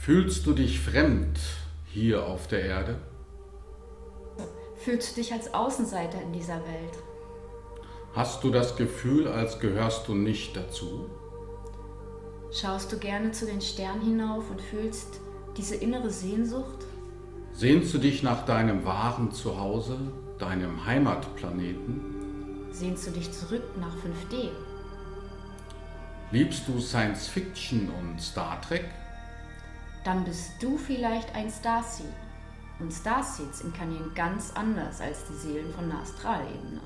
Fühlst du dich fremd hier auf der Erde? Fühlst du dich als Außenseiter in dieser Welt? Hast du das Gefühl, als gehörst du nicht dazu? Schaust du gerne zu den Sternen hinauf und fühlst diese innere Sehnsucht? Sehnst du dich nach deinem wahren Zuhause, deinem Heimatplaneten? Sehnst du dich zurück nach 5D? Liebst du Science Fiction und Star Trek? Dann bist du vielleicht ein Starseed. Und Starseeds inkarnieren ganz anders als die Seelen von der Astralebene.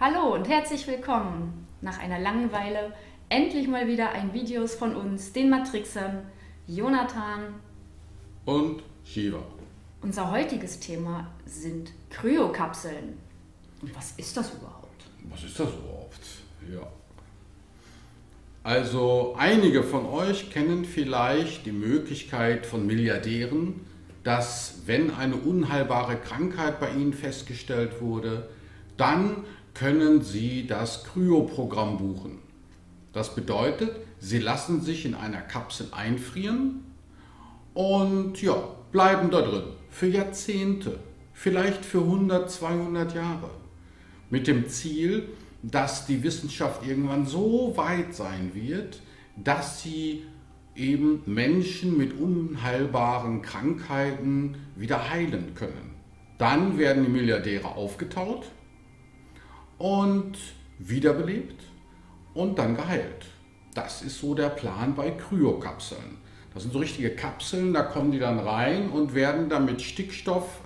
Hallo und herzlich willkommen! Nach einer langen Weile endlich mal wieder ein Videos von uns, den Matrixern, Jonathan Und Shiva. Unser heutiges Thema sind Kryokapseln. Und was ist das überhaupt? Was ist das überhaupt? Ja. Also einige von euch kennen vielleicht die Möglichkeit von Milliardären, dass wenn eine unheilbare Krankheit bei ihnen festgestellt wurde, dann können sie das Kryoprogramm buchen. Das bedeutet, sie lassen sich in einer Kapsel einfrieren und ja, bleiben da drin für Jahrzehnte, vielleicht für 100, 200 Jahre. Mit dem Ziel, dass die Wissenschaft irgendwann so weit sein wird, dass sie eben Menschen mit unheilbaren Krankheiten wieder heilen können. Dann werden die Milliardäre aufgetaut und wiederbelebt und dann geheilt. Das ist so der Plan bei Kryokapseln. Das sind so richtige Kapseln, da kommen die dann rein und werden dann mit Stickstoff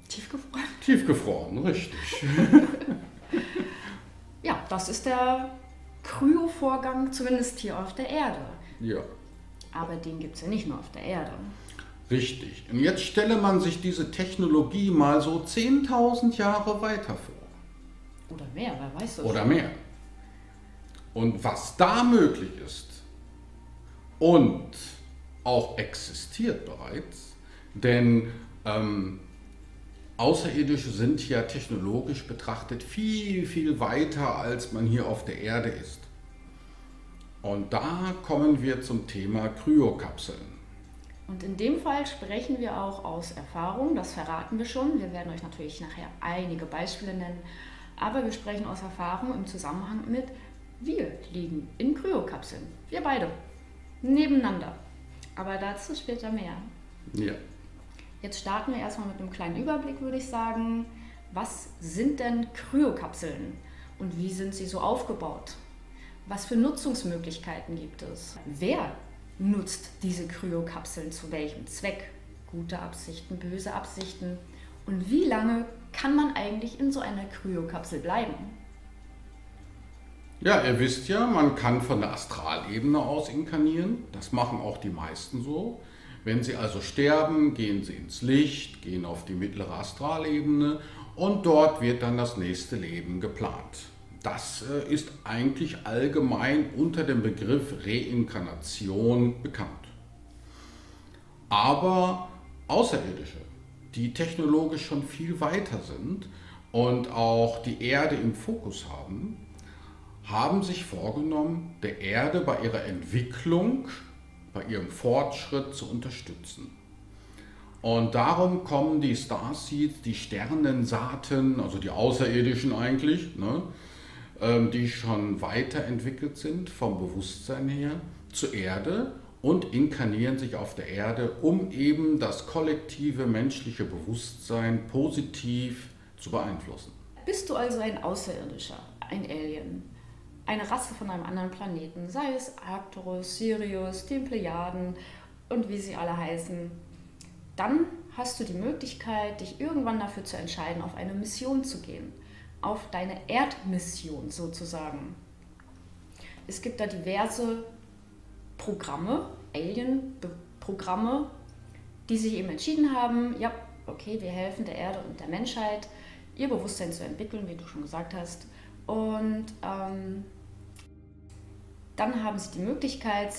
Tiefgefroren? Tiefgefroren, richtig. Ja, das ist der Kryovorgang, zumindest hier auf der Erde. Ja. Aber den gibt es ja nicht nur auf der Erde. Richtig. Und jetzt stelle man sich diese Technologie mal so 10.000 Jahre weiter vor. Oder mehr, wer weiß das Oder schon. mehr. Und was da möglich ist und auch existiert bereits, denn Außerirdische sind ja technologisch betrachtet viel, viel weiter, als man hier auf der Erde ist. Und da kommen wir zum Thema Kryokapseln. Und in dem Fall sprechen wir auch aus Erfahrung, das verraten wir schon. Wir werden euch natürlich nachher einige Beispiele nennen, aber wir sprechen aus Erfahrung im Zusammenhang mit, wir liegen in Kryokapseln. Wir beide. Nebeneinander. Aber dazu später mehr. Ja. Jetzt starten wir erstmal mit einem kleinen Überblick, würde ich sagen. Was sind denn Kryokapseln und wie sind sie so aufgebaut? Was für Nutzungsmöglichkeiten gibt es? Wer nutzt diese Kryokapseln zu welchem Zweck? Gute Absichten, böse Absichten? Und wie lange kann man eigentlich in so einer Kryokapsel bleiben? Ja, ihr wisst ja, man kann von der Astralebene aus inkarnieren. Das machen auch die meisten so. Wenn sie also sterben, gehen sie ins Licht, gehen auf die mittlere Astralebene und dort wird dann das nächste Leben geplant. Das ist eigentlich allgemein unter dem Begriff Reinkarnation bekannt. Aber Außerirdische, die technologisch schon viel weiter sind und auch die Erde im Fokus haben sich vorgenommen, der Erde bei ihrer Entwicklung, bei ihrem Fortschritt zu unterstützen. Und darum kommen die Starseeds, die Sternensaaten, also die Außerirdischen eigentlich, die schon weiterentwickelt sind vom Bewusstsein her, zur Erde und inkarnieren sich auf der Erde, um eben das kollektive menschliche Bewusstsein positiv zu beeinflussen. Bist du also ein Außerirdischer, ein Alien? Eine Rasse von einem anderen Planeten, sei es Arcturus, Sirius, die Plejaden und wie sie alle heißen, dann hast du die Möglichkeit, dich irgendwann dafür zu entscheiden, auf eine Mission zu gehen. Auf deine Erdmission sozusagen. Es gibt da diverse Programme, Alien-Programme, die sich eben entschieden haben, ja, okay, wir helfen der Erde und der Menschheit, ihr Bewusstsein zu entwickeln, wie du schon gesagt hast. Und dann haben sie die Möglichkeit,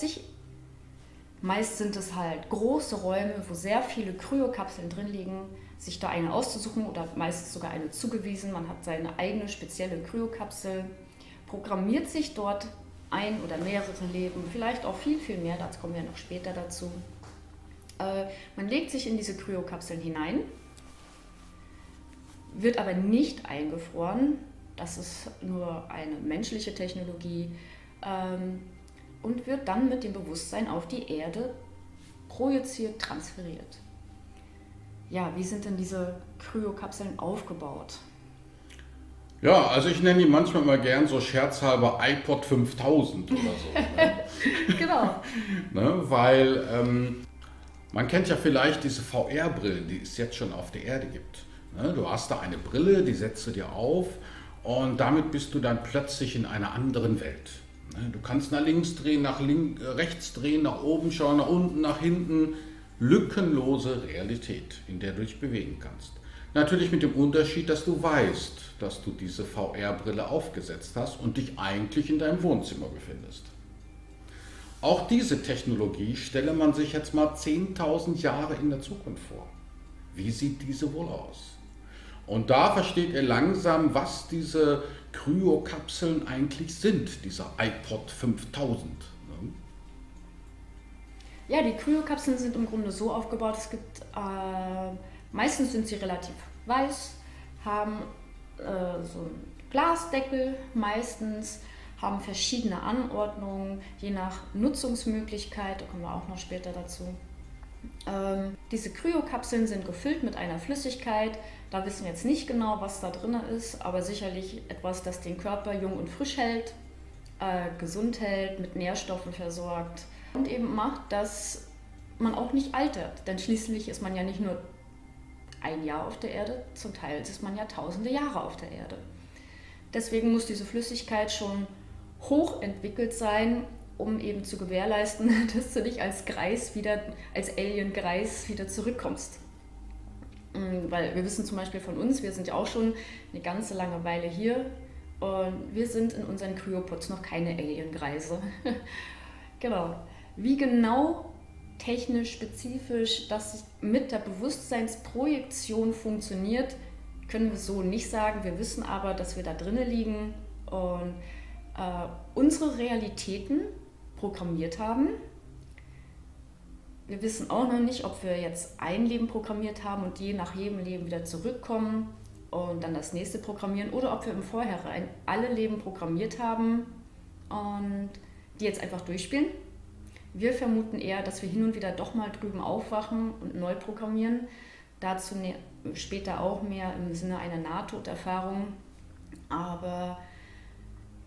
meist sind es halt große Räume, wo sehr viele Kryokapseln drin liegen, sich da eine auszusuchen oder meistens sogar eine zugewiesen. Man hat seine eigene spezielle Kryokapsel, programmiert sich dort ein oder mehrere Leben, vielleicht auch viel, viel mehr, dazu kommen wir noch später dazu. Man legt sich in diese Kryokapseln hinein, wird aber nicht eingefroren, das ist nur eine menschliche Technologie, und wird dann mit dem Bewusstsein auf die Erde projiziert, transferiert. Ja, wie sind denn diese Kryokapseln aufgebaut? Ja, also ich nenne die manchmal mal gern so scherzhalber iPod 5000 oder so. Ne? Genau. Ne? Weil man kennt ja vielleicht diese VR-Brillen, die es jetzt schon auf der Erde gibt. Ne? Du hast da eine Brille, die setzt du dir auf und damit bist du dann plötzlich in einer anderen Welt. Ne? Du kannst nach links drehen, rechts drehen, nach oben schauen, nach unten, nach hinten. Lückenlose Realität, in der du dich bewegen kannst. Natürlich mit dem Unterschied, dass du weißt, dass du diese VR-Brille aufgesetzt hast und dich eigentlich in deinem Wohnzimmer befindest. Auch diese Technologie stelle man sich jetzt mal 10.000 Jahre in der Zukunft vor. Wie sieht diese wohl aus? Und da versteht ihr langsam, was diese Kryokapseln eigentlich sind, dieser iPod 5000. Ja, die Kryokapseln sind im Grunde so aufgebaut, meistens sind sie relativ weiß, haben so einen Glasdeckel meistens, haben verschiedene Anordnungen, je nach Nutzungsmöglichkeit, da kommen wir auch noch später dazu. Diese Kryokapseln sind gefüllt mit einer Flüssigkeit, da wissen wir jetzt nicht genau, was da drin ist, aber sicherlich etwas, das den Körper jung und frisch hält, gesund hält, mit Nährstoffen versorgt. Und eben macht, dass man auch nicht altert, denn schließlich ist man ja nicht nur ein Jahr auf der Erde, zum Teil ist man ja tausende Jahre auf der Erde. Deswegen muss diese Flüssigkeit schon hochentwickelt sein, um eben zu gewährleisten, dass du nicht als Alien-Greis wieder zurückkommst. Weil wir wissen zum Beispiel von uns, wir sind ja auch schon eine ganze lange Weile hier und wir sind in unseren Kryopods noch keine Alien-Greise. Genau. Wie genau technisch, spezifisch das mit der Bewusstseinsprojektion funktioniert, können wir so nicht sagen. Wir wissen aber, dass wir da drinnen liegen und unsere Realitäten programmiert haben. Wir wissen auch noch nicht, ob wir jetzt ein Leben programmiert haben und die nach jedem Leben wieder zurückkommen und dann das nächste programmieren oder ob wir im Vorhinein alle Leben programmiert haben und die jetzt einfach durchspielen. Wir vermuten eher, dass wir hin und wieder doch mal drüben aufwachen und neu programmieren. Dazu später auch mehr im Sinne einer Nahtoderfahrung. Aber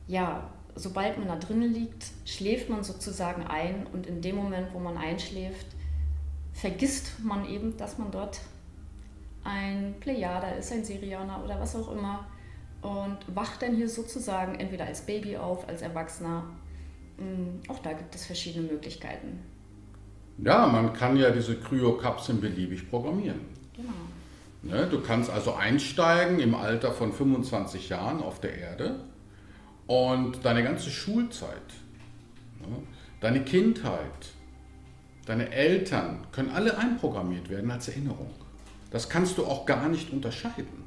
ja, sobald man da drinnen liegt, schläft man sozusagen ein und in dem Moment, wo man einschläft, vergisst man eben, dass man dort ein Plejader ist, ein Sirianer oder was auch immer und wacht dann hier sozusagen entweder als Baby auf, als Erwachsener. Auch da gibt es verschiedene Möglichkeiten. Ja, man kann ja diese Kryokapseln beliebig programmieren. Genau. Ne, du kannst also einsteigen im Alter von 25 Jahren auf der Erde und deine ganze Schulzeit, ne, deine Kindheit, deine Eltern können alle einprogrammiert werden als Erinnerung. Das kannst du auch gar nicht unterscheiden.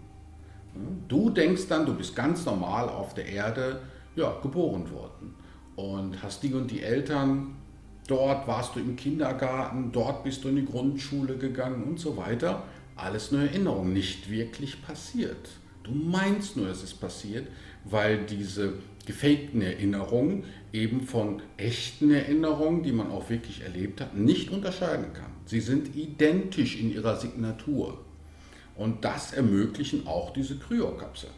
Du denkst dann, du bist ganz normal auf der Erde geboren worden. Und hast die und die Eltern, dort warst du im Kindergarten, dort bist du in die Grundschule gegangen und so weiter. Alles nur Erinnerung, nicht wirklich passiert. Du meinst nur, es ist passiert, weil diese gefakten Erinnerungen eben von echten Erinnerungen, die man auch wirklich erlebt hat, nicht unterscheiden kann. Sie sind identisch in ihrer Signatur. Und das ermöglichen auch diese Kryokapseln.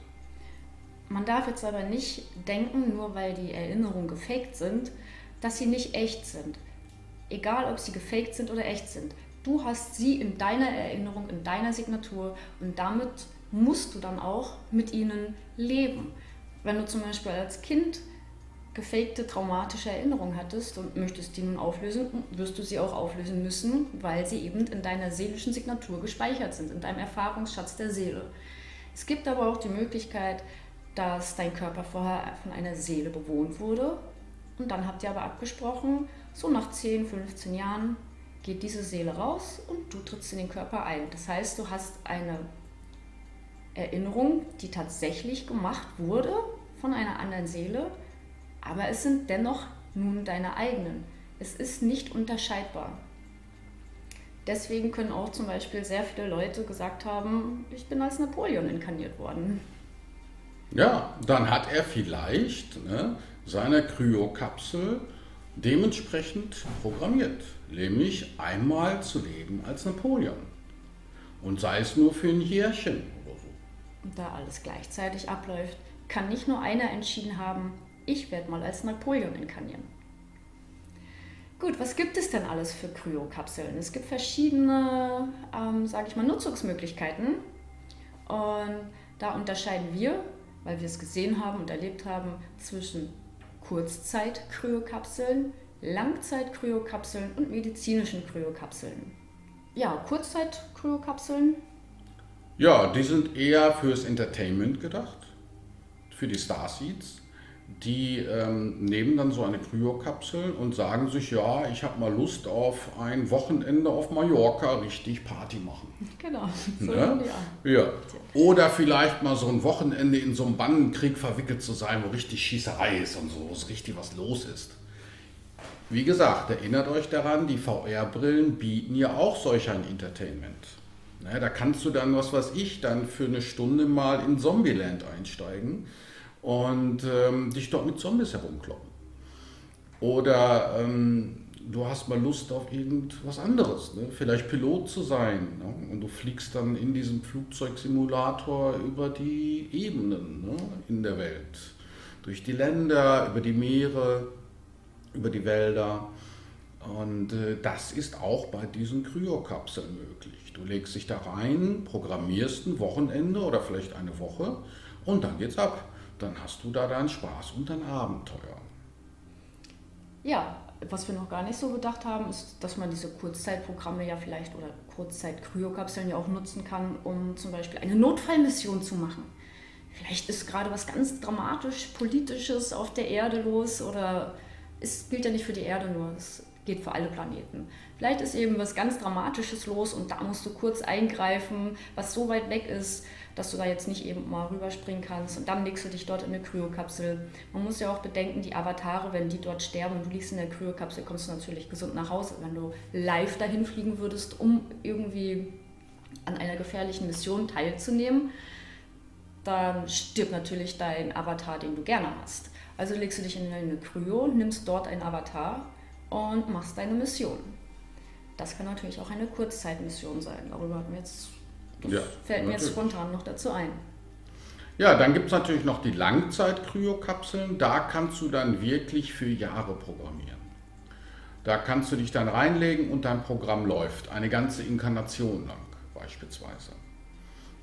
Man darf jetzt aber nicht denken, nur weil die Erinnerungen gefaked sind, dass sie nicht echt sind. Egal, ob sie gefaked sind oder echt sind. Du hast sie in deiner Erinnerung, in deiner Signatur und damit musst du dann auch mit ihnen leben. Wenn du zum Beispiel als Kind gefakte traumatische Erinnerungen hattest und möchtest die nun auflösen, wirst du sie auch auflösen müssen, weil sie eben in deiner seelischen Signatur gespeichert sind, in deinem Erfahrungsschatz der Seele. Es gibt aber auch die Möglichkeit, dass dein Körper vorher von einer Seele bewohnt wurde und dann habt ihr aber abgesprochen, so nach 10, 15 Jahren geht diese Seele raus und du trittst in den Körper ein. Das heißt, du hast eine Erinnerung, die tatsächlich gemacht wurde von einer anderen Seele, aber es sind dennoch nun deine eigenen. Es ist nicht unterscheidbar. Deswegen können auch zum Beispiel sehr viele Leute gesagt haben, ich bin als Napoleon inkarniert worden. Ja, dann hat er vielleicht seine Kryokapsel dementsprechend programmiert, nämlich einmal zu leben als Napoleon. Und sei es nur für ein Jährchen oder so. Und da alles gleichzeitig abläuft, kann nicht nur einer entschieden haben, ich werde mal als Napoleon inkarnieren. Gut, was gibt es denn alles für Kryokapseln? Es gibt verschiedene, sage ich mal, Nutzungsmöglichkeiten. Und da unterscheiden wir, weil wir es gesehen haben und erlebt haben, zwischen Kurzzeit-Kryokapseln, Langzeit-Kryokapseln und medizinischen Kryokapseln. Ja, Kurzzeit-Kryokapseln. Ja, die sind eher fürs Entertainment gedacht, für die Starseeds. Die nehmen dann so eine Kryokapsel und sagen sich, ja, ich habe mal Lust auf ein Wochenende auf Mallorca richtig Party machen. Genau, so Ne? Ja. Oder vielleicht mal so ein Wochenende in so einem Bandenkrieg verwickelt zu sein, wo richtig Schießerei ist und so, wo es richtig was los ist. Wie gesagt, erinnert euch daran, die VR-Brillen bieten ja auch solch ein Entertainment. Ne, da kannst du dann, was weiß ich, dann für eine Stunde mal in Zombieland einsteigen und dich dort mit Zombies herumkloppen. Oder du hast mal Lust auf irgendwas anderes, ne? Vielleicht Pilot zu sein. Ne? Und du fliegst dann in diesem Flugzeugsimulator über die Ebenen, ne? In der Welt. Durch die Länder, über die Meere, über die Wälder. Und das ist auch bei diesen Kryokapseln möglich. Du legst dich da rein, programmierst ein Wochenende oder vielleicht eine Woche und dann geht's ab. Dann hast du da deinen Spaß und dein Abenteuer. Ja, was wir noch gar nicht so bedacht haben, ist, dass man diese Kurzzeitprogramme ja vielleicht oder Kurzzeit-Kryokapseln ja auch nutzen kann, um zum Beispiel eine Notfallmission zu machen. Vielleicht ist gerade was ganz dramatisch Politisches auf der Erde los oder es gilt ja nicht für die Erde nur, es geht für alle Planeten. Vielleicht ist eben was ganz Dramatisches los und da musst du kurz eingreifen, was so weit weg ist, dass du da jetzt nicht eben mal rüberspringen kannst und dann legst du dich dort in eine Kryokapsel. Man muss ja auch bedenken, die Avatare, wenn die dort sterben und du liegst in der Kryokapsel, kommst du natürlich gesund nach Hause. Wenn du live dahin fliegen würdest, um irgendwie an einer gefährlichen Mission teilzunehmen, dann stirbt natürlich dein Avatar, den du gerne hast. Also legst du dich in eine Kryo, nimmst dort einen Avatar und machst deine Mission. Das kann natürlich auch eine Kurzzeitmission sein. Darüber hatten wir jetzt, fällt mir jetzt spontan noch dazu ein. Ja, dann gibt es natürlich noch die Langzeit-Kryokapseln. Da kannst du dann wirklich für Jahre programmieren. Da kannst du dich dann reinlegen und dein Programm läuft. Eine ganze Inkarnation lang beispielsweise.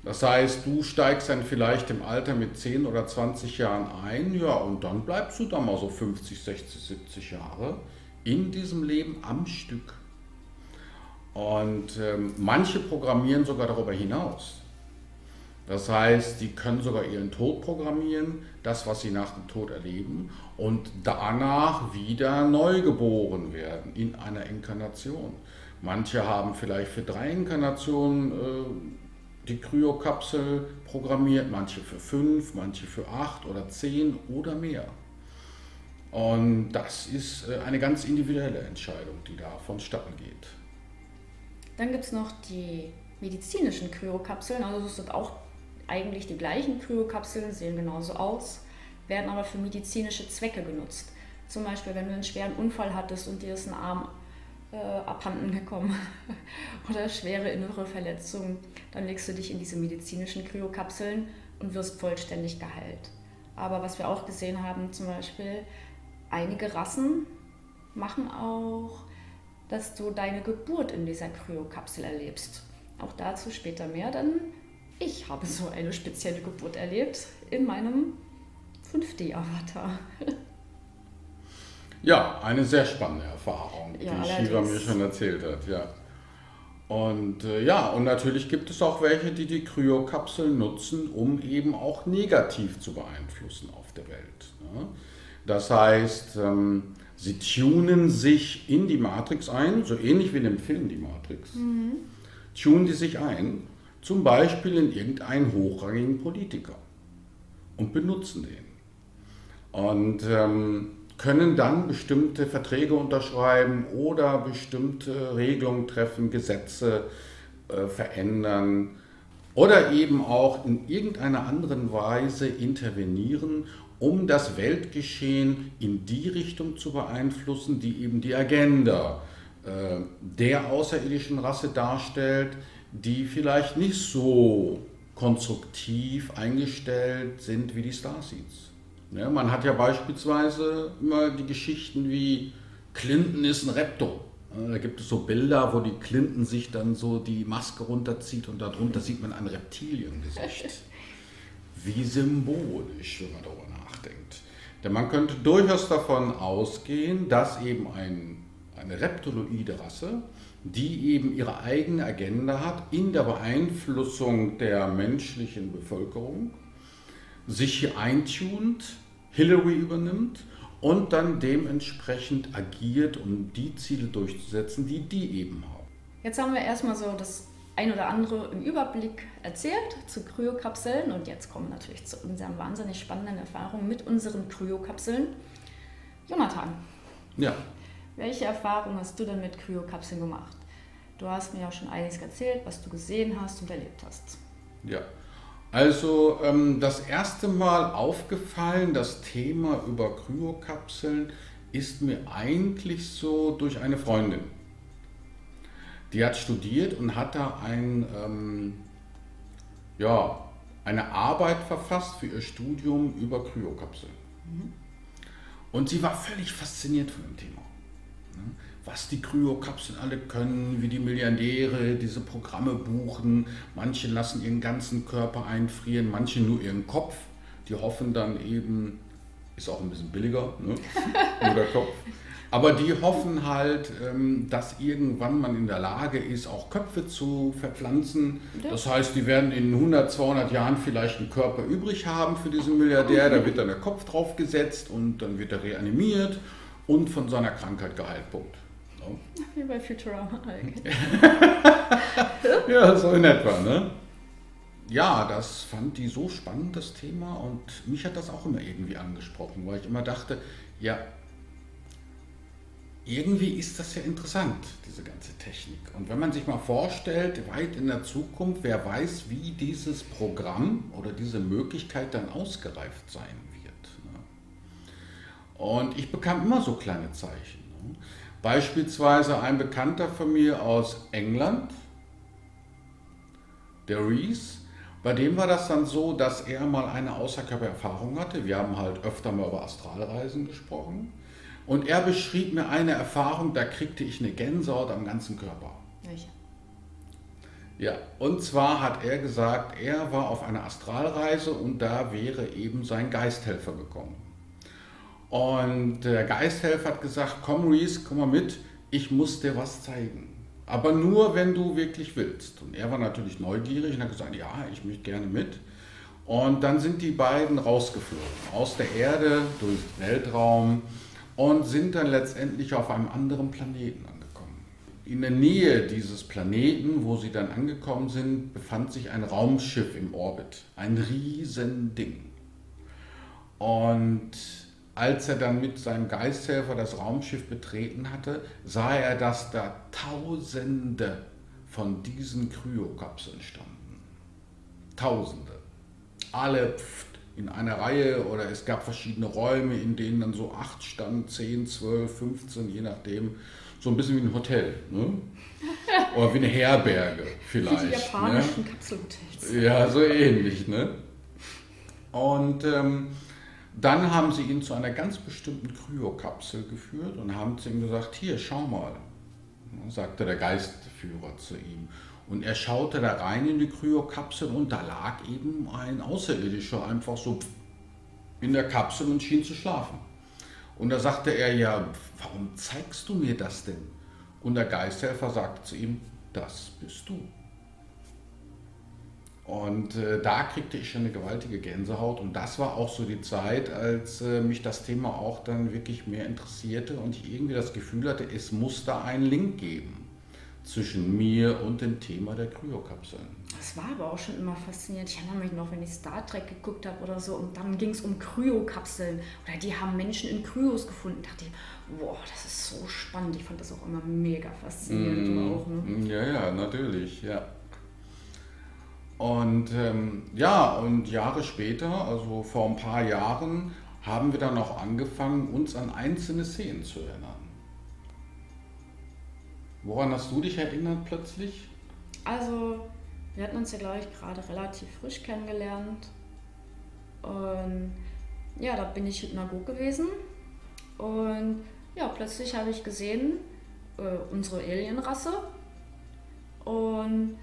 Das heißt, du steigst dann vielleicht im Alter mit 10 oder 20 Jahren ein, ja, und dann bleibst du da mal so 50, 60, 70 Jahre in diesem Leben am Stück. Und manche programmieren sogar darüber hinaus. Das heißt, sie können sogar ihren Tod programmieren, das, was sie nach dem Tod erleben, und danach wieder neu geboren werden in einer Inkarnation. Manche haben vielleicht für 3 Inkarnationen die Kryokapsel programmiert, manche für 5, manche für 8 oder 10 oder mehr. Und das ist eine ganz individuelle Entscheidung, die da vonstatten geht. Dann gibt es noch die medizinischen Kryokapseln, also es sind auch eigentlich die gleichen Kryokapseln, sehen genauso aus, werden aber für medizinische Zwecke genutzt. Zum Beispiel, wenn du einen schweren Unfall hattest und dir ist ein Arm abhanden gekommen oder schwere innere Verletzungen, dann legst du dich in diese medizinischen Kryokapseln und wirst vollständig geheilt. Aber was wir auch gesehen haben, zum Beispiel, einige Rassen machen auch, dass du deine Geburt in dieser Kryokapsel erlebst. Auch dazu später mehr, denn ich habe so eine spezielle Geburt erlebt in meinem 5D-Avatar. Ja, eine sehr spannende Erfahrung, Ja, die Shiva mir schon erzählt hat. Ja. Und und natürlich gibt es auch welche, die die Kryokapsel nutzen, um eben auch negativ zu beeinflussen auf der Welt. Ne? Das heißt, sie tunen sich in die Matrix ein, so ähnlich wie in dem Film Die Matrix. Tunen die sich ein, zum Beispiel in irgendeinen hochrangigen Politiker und benutzen den. und können dann bestimmte Verträge unterschreiben oder bestimmte Regelungen treffen, Gesetze verändern oder eben auch in irgendeiner anderen Weise intervenieren, um das Weltgeschehen in die Richtung zu beeinflussen, die eben die Agenda der außerirdischen Rasse darstellt, die vielleicht nicht so konstruktiv eingestellt sind wie die Starseeds. Ja, man hat ja beispielsweise immer die Geschichten wie Clinton ist ein Repto. Da gibt es so Bilder, wo die Clinton sich dann so die Maske runterzieht und darunter sieht man ein Reptiliengesicht. Wie symbolisch, wenn man darüber nachdenkt. Denn man könnte durchaus davon ausgehen, dass eben eine reptiloide Rasse, die eben ihre eigene Agenda hat in der Beeinflussung der menschlichen Bevölkerung, sich hier eintunt, Hillary übernimmt und dann dementsprechend agiert, um die Ziele durchzusetzen, die die eben haben. Jetzt haben wir erstmal so das ein oder andere im Überblick erzählt zu Kryokapseln und jetzt kommen wir natürlich zu unseren wahnsinnig spannenden Erfahrungen mit unseren Kryokapseln. Jonathan, ja. Welche Erfahrungen hast du denn mit Kryokapseln gemacht? Du hast mir ja schon einiges erzählt, was du gesehen hast und erlebt hast. Ja, also das erste Mal aufgefallen, das Thema über Kryokapseln ist mir eigentlich so durch eine Freundin. Die hat studiert und hat da eine Arbeit verfasst für ihr Studium über Kryokapseln. Und sie war völlig fasziniert von dem Thema. Was die Kryokapseln alle können, wie die Milliardäre diese Programme buchen. Manche lassen ihren ganzen Körper einfrieren, manche nur ihren Kopf. Die hoffen dann eben, ist auch ein bisschen billiger, ne? Nur der Kopf. Aber die hoffen halt, dass irgendwann man in der Lage ist, auch Köpfe zu verpflanzen. Das heißt, die werden in 100, 200 Jahren vielleicht einen Körper übrig haben für diesen Milliardär. Da wird dann der Kopf drauf gesetzt und dann wird er reanimiert und von seiner Krankheit geheilt. Punkt. No? Wie bei Futurama. Okay. Ja, so in etwa, ne? Ja, das fand die so spannend, das Thema. Und mich hat das auch immer irgendwie angesprochen, weil ich immer dachte, ja, irgendwie ist das ja interessant, diese ganze Technik. Und wenn man sich mal vorstellt, weit in der Zukunft, wer weiß, wie dieses Programm oder diese Möglichkeit dann ausgereift sein wird. Ne? Und ich bekam immer so kleine Zeichen. Ne? Beispielsweise ein Bekannter von mir aus England, der Reese, bei dem war das dann so, dass er mal eine Außerkörpererfahrung hatte. Wir haben halt öfter mal über Astralreisen gesprochen. Und er beschrieb mir eine Erfahrung, da kriegte ich eine Gänsehaut am ganzen Körper. Welche? Ja, und zwar hat er gesagt, er war auf einer Astralreise und da wäre eben sein Geisthelfer gekommen. Und der Geisthelfer hat gesagt, komm Reese, komm mal mit, ich muss dir was zeigen. Aber nur, wenn du wirklich willst. Und er war natürlich neugierig und hat gesagt, ja, ich möchte gerne mit. Und dann sind die beiden rausgeflogen, aus der Erde, durch den Weltraum, und sind dann letztendlich auf einem anderen Planeten angekommen. In der Nähe dieses Planeten, wo sie dann angekommen sind, befand sich ein Raumschiff im Orbit. Ein Riesending. Und als er dann mit seinem Geisthelfer das Raumschiff betreten hatte, sah er, dass da Tausende von diesen Kryokapseln standen. Tausende. Alle in einer Reihe, oder es gab verschiedene Räume, in denen dann so 8 standen, 10, 12, 15, je nachdem. So ein bisschen wie ein Hotel, ne? Oder wie eine Herberge vielleicht. Wie die japanischen Kapselhotels. Ja, so ähnlich, ne? Und dann haben sie ihn zu einer ganz bestimmten Kryokapsel geführt und haben zu ihm gesagt, hier, schau mal, sagte der Geistführer zu ihm. Und er schaute da rein in die Kryokapsel und da lag eben ein Außerirdischer einfach so in der Kapsel und schien zu schlafen. Und da sagte er, ja, warum zeigst du mir das denn? Und der Geisthelfer sagte zu ihm, das bist du. Und da kriegte ich schon eine gewaltige Gänsehaut und das war auch so die Zeit, als mich das Thema auch dann wirklich mehr interessierte und ich irgendwie das Gefühl hatte, es muss da einen Link geben zwischen mir und dem Thema der Kryokapseln. Das war aber auch schon immer faszinierend. Ich erinnere mich noch, wenn ich Star Trek geguckt habe oder so und dann ging es um Kryokapseln oder die haben Menschen in Kryos gefunden. Da dachte ich, boah, das ist so spannend. Ich fand das auch immer mega faszinierend. Du auch, ne? Ja, natürlich, ja. Und und Jahre später, also vor ein paar Jahren, haben wir dann auch angefangen, uns an einzelne Szenen zu erinnern. Woran hast du dich erinnert plötzlich? Also, wir hatten uns ja, glaube ich, gerade relativ frisch kennengelernt. Und ja, da bin ich Hypnagog gewesen. Und ja, plötzlich habe ich gesehen, unsere Alienrasse. Und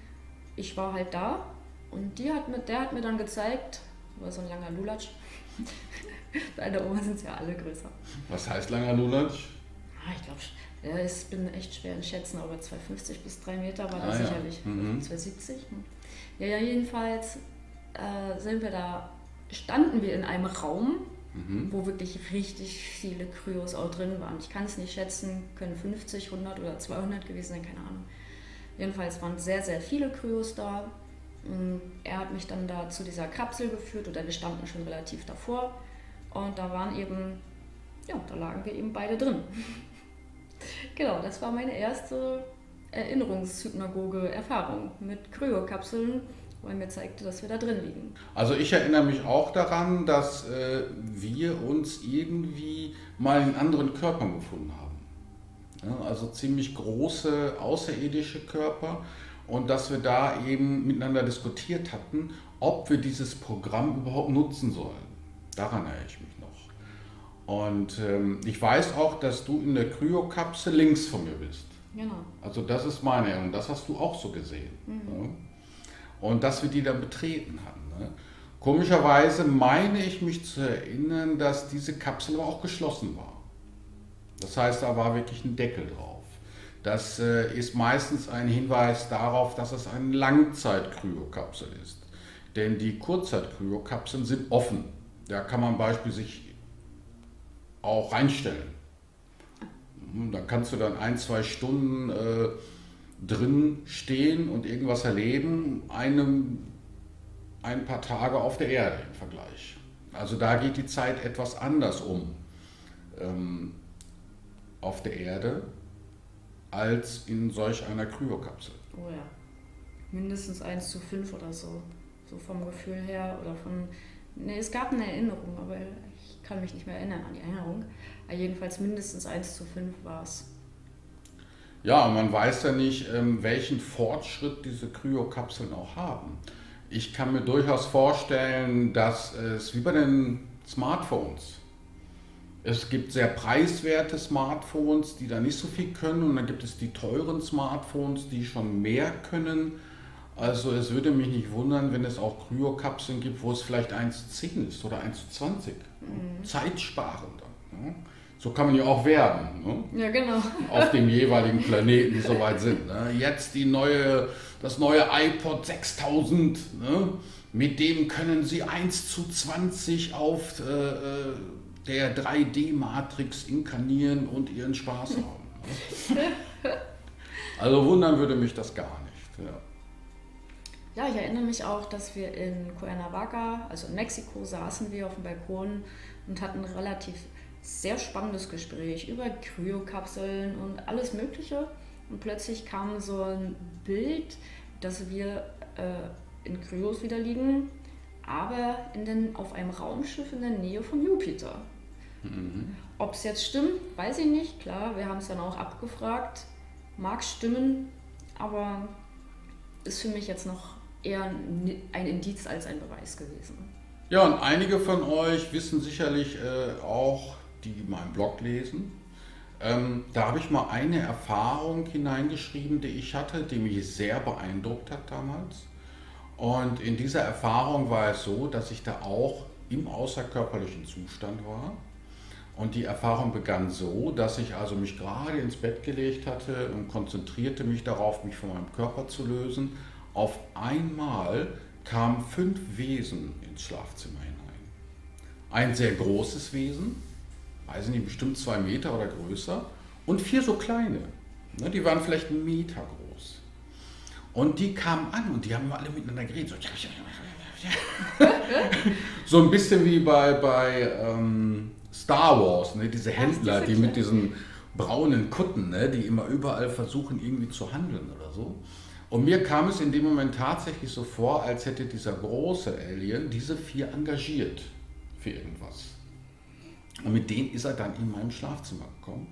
ich war halt da. Und der hat mir dann gezeigt, war so ein langer Lulatsch. Da oben sind ja alle größer. Was heißt langer Lulatsch? Ich glaube, ich bin echt schwer zu schätzen, aber 2,50 bis 3 Meter war das sicherlich. Ja. 2,70. Ja, jedenfalls standen wir in einem Raum, wo wirklich richtig viele Kryos auch drin waren. Ich kann es nicht schätzen, können 50, 100 oder 200 gewesen sein, keine Ahnung. Jedenfalls waren sehr, sehr viele Kryos da. Und er hat mich dann da zu dieser Kapsel geführt oder wir standen schon relativ davor. Und da lagen wir eben beide drin. Genau, das war meine erste Erinnerungshypnagoge-Erfahrung mit Kryokapseln, wo er mir zeigte, dass wir da drin liegen. Also ich erinnere mich auch daran, dass wir uns irgendwie mal in anderen Körpern gefunden haben. Ja, also ziemlich große außerirdische Körper und dass wir da eben miteinander diskutiert hatten, ob wir dieses Programm überhaupt nutzen sollen. Daran erinnere ich mich noch. Und ich weiß auch, dass du in der Kryokapsel links von mir bist. Genau. Also das ist meine Erinnerung, das hast du auch so gesehen. Ja? Und dass wir die dann betreten haben. Ne? Komischerweise meine ich mich zu erinnern, dass diese Kapsel aber auch geschlossen war. Das heißt, da war wirklich ein Deckel drauf. Das ist meistens ein Hinweis darauf, dass es eine Langzeit-Kryokapsel ist. Denn die Kurzzeit-Kryokapseln sind offen. Da kann man beispielsweise sich auch reinstellen. Da kannst du dann 1-2 Stunden drin stehen und irgendwas erleben, ein paar Tage auf der Erde im Vergleich. Also da geht die Zeit etwas anders auf der Erde als in solch einer Kryokapsel. Oh ja, mindestens 1:5 oder so. So vom Gefühl her oder von... Ne, es gab eine Erinnerung, aber ich kann mich nicht mehr erinnern an die Erinnerung. Aber jedenfalls mindestens 1:5 war es. Ja, man weiß ja nicht, welchen Fortschritt diese Kryokapseln auch haben. Ich kann mir durchaus vorstellen, dass es wie bei den Smartphones. Es gibt sehr preiswerte Smartphones, die da nicht so viel können, und dann gibt es die teuren Smartphones, die schon mehr können. Also es würde mich nicht wundern, wenn es auch Kryokapseln gibt, wo es vielleicht 1:10 ist oder 1:20. Zeitsparend. Ne? So kann man ja auch werden. Ne? Ja, genau. Auf dem jeweiligen Planeten, die soweit sind. Ne? Jetzt das neue iPod 6000, ne? Mit dem können Sie 1:20 auf der 3D-Matrix inkarnieren und Ihren Spaß haben. Ne? Also wundern würde mich das gar nicht. Ja. Ja, ich erinnere mich auch, dass wir in Cuernavaca, also in Mexiko, saßen wir auf dem Balkon und hatten ein relativ sehr spannendes Gespräch über Kryokapseln und alles Mögliche. Und plötzlich kam so ein Bild, dass wir in Kryos wieder liegen, aber auf einem Raumschiff in der Nähe von Jupiter. Ob es jetzt stimmt, weiß ich nicht. Klar, wir haben es dann auch abgefragt. Mag stimmen, aber ist für mich jetzt noch eher ein Indiz als ein Beweis gewesen. Ja, und einige von euch wissen sicherlich auch, die meinen Blog lesen. Da habe ich mal eine Erfahrung hineingeschrieben, die ich hatte, die mich sehr beeindruckt hat damals. Und in dieser Erfahrung war es so, dass ich da auch im außerkörperlichen Zustand war. Und die Erfahrung begann so, dass ich also mich gerade ins Bett gelegt hatte und konzentrierte mich darauf, mich von meinem Körper zu lösen. Auf einmal kamen 5 Wesen ins Schlafzimmer hinein. Ein sehr großes Wesen, weiß ich nicht, bestimmt 2 Meter oder größer, und 4 so kleine. Ne, die waren vielleicht 1 Meter groß. Und die kamen an und die haben alle miteinander geredet. So, so ein bisschen wie bei Star Wars, ne? Diese Händler, die mit diesen braunen Kutten, ne? Die immer überall versuchen irgendwie zu handeln oder so. Und mir kam es in dem Moment tatsächlich so vor, als hätte dieser große Alien diese 4 engagiert für irgendwas. Und mit denen ist er dann in meinem Schlafzimmer gekommen.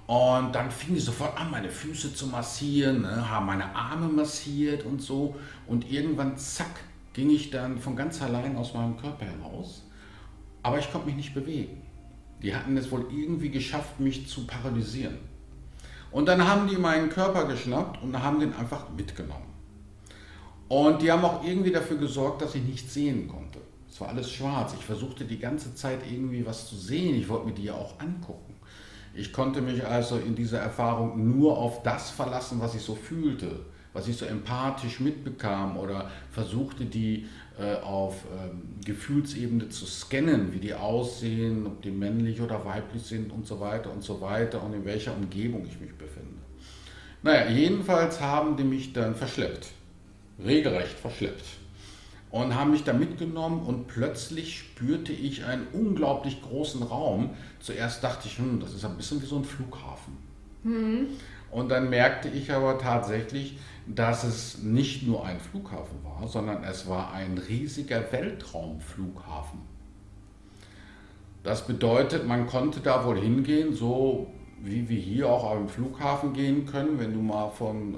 Und dann fing die sofort an, meine Füße zu massieren, ne, haben meine Arme massiert und so. Und irgendwann, zack, ging ich dann von ganz allein aus meinem Körper heraus. Aber ich konnte mich nicht bewegen. Die hatten es wohl irgendwie geschafft, mich zu paralysieren. Und dann haben die meinen Körper geschnappt und haben den einfach mitgenommen. Und die haben auch irgendwie dafür gesorgt, dass ich nichts sehen konnte. Es war alles schwarz. Ich versuchte die ganze Zeit irgendwie was zu sehen. Ich wollte mir die ja auch angucken. Ich konnte mich also in dieser Erfahrung nur auf das verlassen, was ich so fühlte, was ich so empathisch mitbekam oder versuchte, die auf Gefühlsebene zu scannen, wie die aussehen, ob die männlich oder weiblich sind und so weiter und in welcher Umgebung ich mich befinde. Naja, jedenfalls haben die mich dann verschleppt, regelrecht verschleppt. Und haben mich da mitgenommen und plötzlich spürte ich einen unglaublich großen Raum. Zuerst dachte ich, das ist ein bisschen wie so ein Flughafen. Und dann merkte ich aber tatsächlich, dass es nicht nur ein Flughafen war, sondern es war ein riesiger Weltraumflughafen. Das bedeutet, man konnte da wohl hingehen, so wie wir hier auch am Flughafen gehen können, wenn du mal von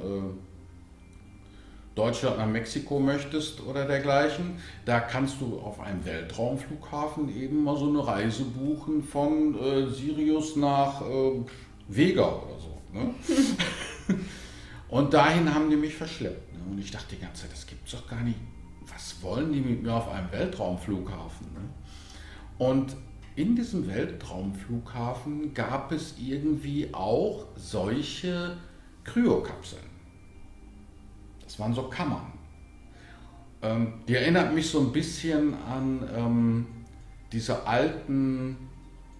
Deutschland nach Mexiko möchtest oder dergleichen, da kannst du auf einem Weltraumflughafen eben mal so eine Reise buchen von Sirius nach Vega oder so. Ne? Und dahin haben die mich verschleppt. Ne? Und ich dachte die ganze Zeit, das gibt's doch gar nicht. Was wollen die mit mir auf einem Weltraumflughafen? Ne? Und in diesem Weltraumflughafen gab es irgendwie auch solche Kryokapseln. Das waren so Kammern. Die erinnert mich so ein bisschen an diese alten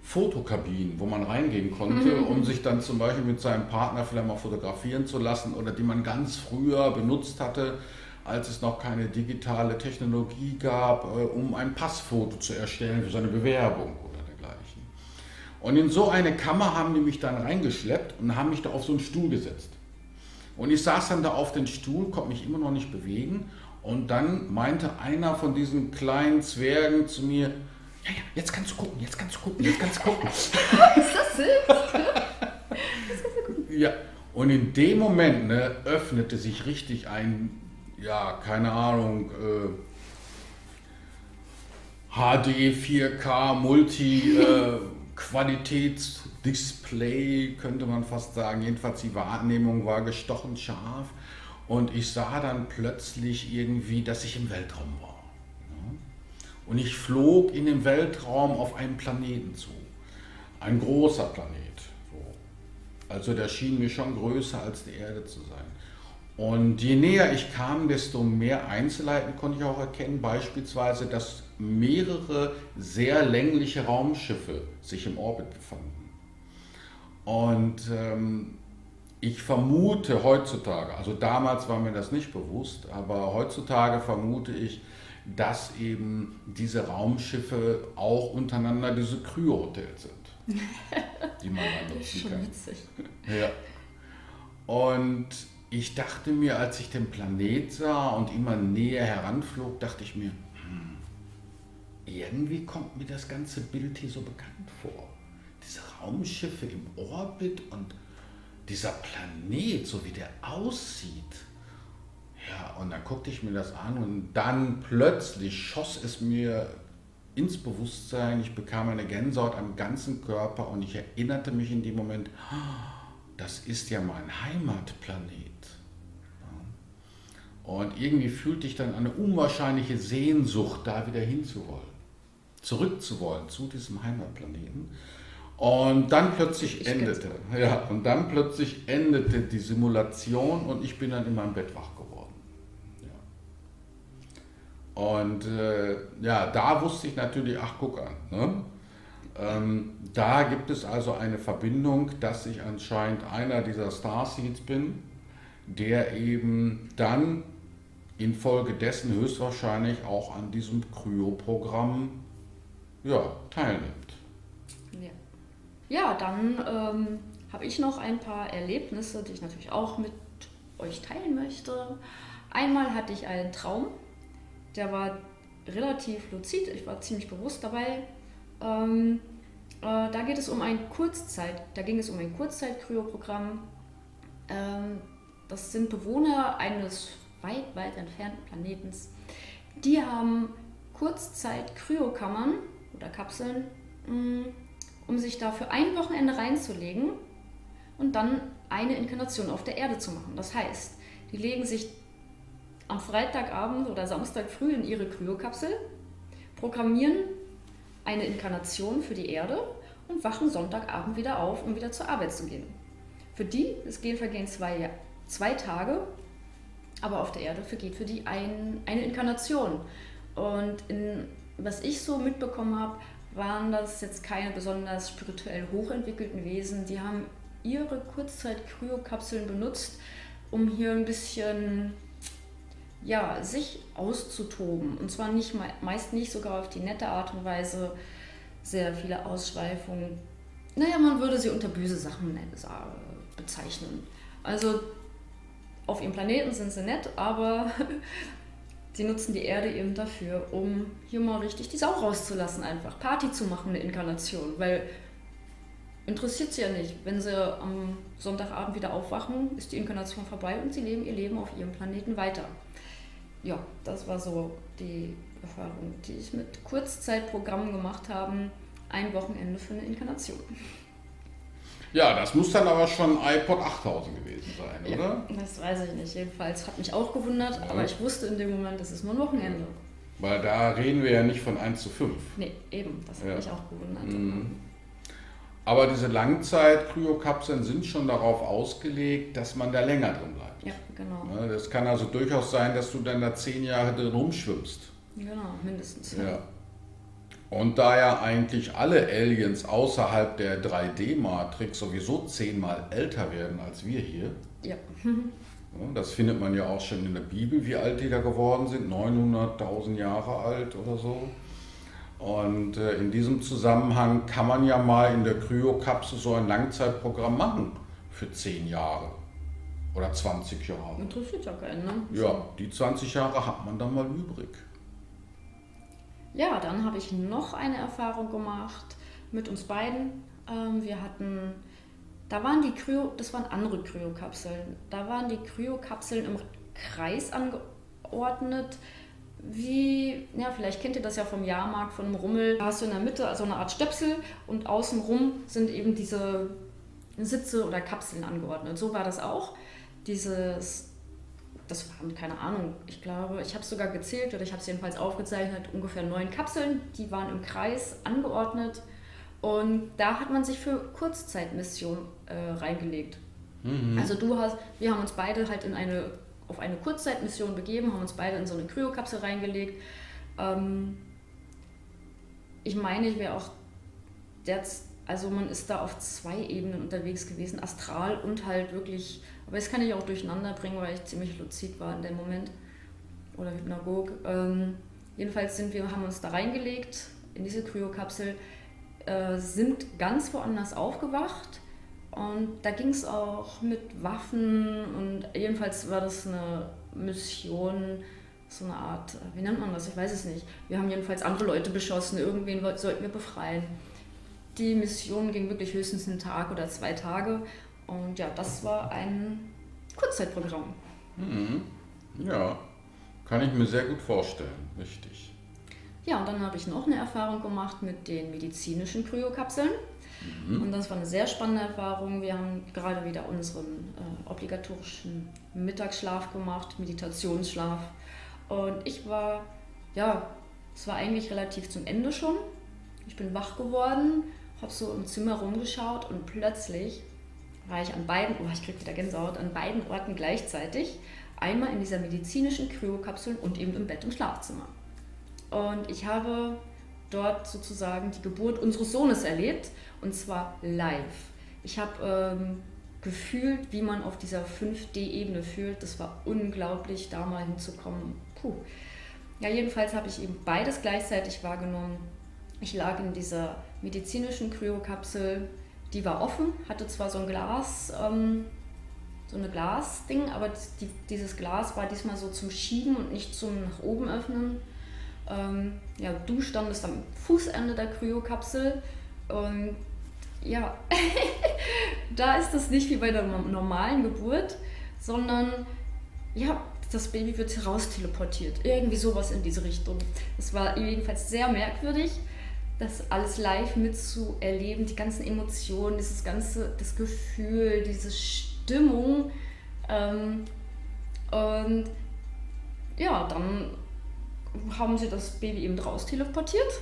Fotokabinen, wo man reingehen konnte, um sich dann zum Beispiel mit seinem Partner vielleicht mal fotografieren zu lassen oder die man ganz früher benutzt hatte, als es noch keine digitale Technologie gab, um ein Passfoto zu erstellen für seine Bewerbung oder dergleichen. Und in so eine Kammer haben die mich dann reingeschleppt und haben mich da auf so einen Stuhl gesetzt. Und ich saß dann da auf den Stuhl, konnte mich immer noch nicht bewegen und dann meinte einer von diesen kleinen Zwergen zu mir, ja, jetzt kannst du gucken, jetzt kannst du gucken, jetzt kannst du gucken. Ist das süß? Ja, und in dem Moment öffnete sich richtig ein, ja, keine Ahnung, HD, 4K, Multi-Qualitätsdisplay, könnte man fast sagen. Jedenfalls die Wahrnehmung war gestochen scharf und ich sah dann plötzlich irgendwie, dass ich im Weltraum war. Und ich flog in den Weltraum auf einen Planeten zu. Ein großer Planet. Also der schien mir schon größer als die Erde zu sein. Und je näher ich kam, desto mehr Einzelheiten konnte ich auch erkennen. Beispielsweise, dass mehrere sehr längliche Raumschiffe sich im Orbit befanden. Und ich vermute heutzutage, also damals war mir das nicht bewusst, aber heutzutage vermute ich, dass eben diese Raumschiffe auch untereinander diese Kryo-Hotels sind, die man dann nutzen Schon kann. witzig. Ja. Und ich dachte mir, als ich den Planet sah und immer näher heranflog, dachte ich mir, irgendwie kommt mir das ganze Bild hier so bekannt vor. Diese Raumschiffe im Orbit und dieser Planet, so wie der aussieht. Ja, und dann guckte ich mir das an und dann plötzlich schoss es mir ins Bewusstsein, ich bekam eine Gänsehaut am ganzen Körper und ich erinnerte mich in dem Moment, das ist ja mein Heimatplanet. Und irgendwie fühlte ich dann eine unwahrscheinliche Sehnsucht, da wieder hinzuwollen, zurückzuwollen zu diesem Heimatplaneten. Und dann plötzlich endete die Simulation und ich bin dann in meinem Bett wach geworden. Ja. Und da wusste ich natürlich, ach guck an, ne? Da gibt es also eine Verbindung, dass ich anscheinend einer dieser Starseeds bin, der eben dann infolgedessen höchstwahrscheinlich auch an diesem Kryoprogramm teilnimmt. Ja, ja dann habe ich noch ein paar Erlebnisse, die ich natürlich auch mit euch teilen möchte. Einmal hatte ich einen Traum, der war relativ luzid, ich war ziemlich bewusst dabei. Da ging es um ein Kurzzeit-Kryoprogramm. Das sind Bewohner eines weit, weit entfernten Planetens. Die haben Kurzzeit-Kryokammern oder Kapseln, um sich da für ein Wochenende reinzulegen und dann eine Inkarnation auf der Erde zu machen. Das heißt, die legen sich am Freitagabend oder Samstag früh in ihre Kryokapsel, programmieren eine Inkarnation für die Erde und wachen Sonntagabend wieder auf, um wieder zur Arbeit zu gehen. Für die vergehen 2 Tage, aber auf der Erde vergeht für die eine Inkarnation. Und was ich so mitbekommen habe, waren das jetzt keine besonders spirituell hochentwickelten Wesen. Die haben ihre Kurzzeit-Kryokapseln benutzt, um hier ein bisschen sich auszutoben. Und zwar meist nicht sogar auf die nette Art und Weise, sehr viele Ausschweifungen. Naja, man würde sie unter böse Sachen bezeichnen. Also auf ihrem Planeten sind sie nett, aber sie nutzen die Erde eben dafür, um hier mal richtig die Sau rauszulassen, einfach Party zu machen, eine Inkarnation. Weil interessiert sie ja nicht. Wenn sie am Sonntagabend wieder aufwachen, ist die Inkarnation vorbei und sie leben ihr Leben auf ihrem Planeten weiter. Ja, das war so die Erfahrung, die ich mit Kurzzeitprogrammen gemacht habe. Ein Wochenende für eine Inkarnation. Ja, das muss dann aber schon iPod 8000 gewesen sein, oder? Ja, das weiß ich nicht. Jedenfalls hat mich auch gewundert, aber ich wusste in dem Moment, das ist nur ein Wochenende. Weil da reden wir ja nicht von 1:5. Nee, eben, das hat mich auch gewundert. Aber diese Langzeit-Kryokapseln sind schon darauf ausgelegt, dass man da länger drin bleibt. Ja, genau. Das kann also durchaus sein, dass du dann da 10 Jahre drin rumschwimmst. Genau, mindestens. Ja. Und da ja eigentlich alle Aliens außerhalb der 3D-Matrix sowieso 10-mal älter werden als wir hier. Ja. Das findet man ja auch schon in der Bibel, wie alt die da geworden sind, 900.000 Jahre alt oder so. Und in diesem Zusammenhang kann man ja mal in der Kryokapsel so ein Langzeitprogramm machen für 10 Jahre oder 20 Jahre. Interessiert ja keinen, ne? Ja, die 20 Jahre hat man dann mal übrig. Ja, dann habe ich noch eine Erfahrung gemacht mit uns beiden. Das waren andere Kryokapseln. Da waren die Kryokapseln im Kreis angeordnet. Vielleicht kennt ihr das ja vom Jahrmarkt, von einem Rummel. Da hast du in der Mitte so eine Art Stöpsel und außenrum sind eben diese Sitze oder Kapseln angeordnet. So war das auch. Das waren, keine Ahnung, ich glaube, ich habe es sogar gezählt oder ich habe es jedenfalls aufgezeichnet, ungefähr 9 Kapseln, die waren im Kreis angeordnet und da hat man sich für Kurzzeitmissionen reingelegt. Also wir haben uns beide halt auf eine Kurzzeitmission begeben, haben uns beide in so eine Kryokapsel reingelegt. Ich meine, ich wäre auch also man ist da auf 2 Ebenen unterwegs gewesen, astral und halt wirklich, aber das kann ich auch durcheinander bringen, weil ich ziemlich luzid war in dem Moment oder Hypnagog. Jedenfalls haben uns da reingelegt in diese Kryokapsel, sind ganz woanders aufgewacht und da ging es auch mit Waffen und jedenfalls war das eine Mission, so eine Art, wie nennt man das, ich weiß es nicht. Wir haben jedenfalls andere Leute beschossen, irgendwen sollten wir befreien. Die Mission ging wirklich höchstens einen Tag oder 2 Tage. Und ja, das war ein Kurzzeitprogramm. Ja, kann ich mir sehr gut vorstellen, richtig. Ja, und dann habe ich noch eine Erfahrung gemacht mit den medizinischen Kryokapseln. Und das war eine sehr spannende Erfahrung. Wir haben gerade wieder unseren obligatorischen Mittagsschlaf gemacht, Meditationsschlaf. Und es war eigentlich relativ zum Ende schon. Ich bin wach geworden, habe so im Zimmer rumgeschaut und plötzlich war ich ich krieg wieder Gänsehaut, an beiden Orten gleichzeitig. Einmal in dieser medizinischen Kryokapsel und eben im Bett im Schlafzimmer. Und ich habe dort sozusagen die Geburt unseres Sohnes erlebt, und zwar live. Ich habe gefühlt, wie man auf dieser 5D-Ebene fühlt. Das war unglaublich, da mal hinzukommen. Puh. Ja, jedenfalls habe ich eben beides gleichzeitig wahrgenommen. Ich lag in dieser medizinischen Kryokapsel, die war offen, hatte zwar so ein Glas, so eine Glasding, aber dieses Glas war diesmal so zum Schieben und nicht zum nach oben öffnen. Ja, du standest am Fußende der Kryokapsel und ja, da ist das nicht wie bei der normalen Geburt, sondern ja, das Baby wird heraus teleportiert. Irgendwie sowas in diese Richtung. Es war jedenfalls sehr merkwürdig, das alles live mitzuerleben, die ganzen Emotionen, das Gefühl, diese Stimmung. Und ja, dann haben sie das Baby eben raus teleportiert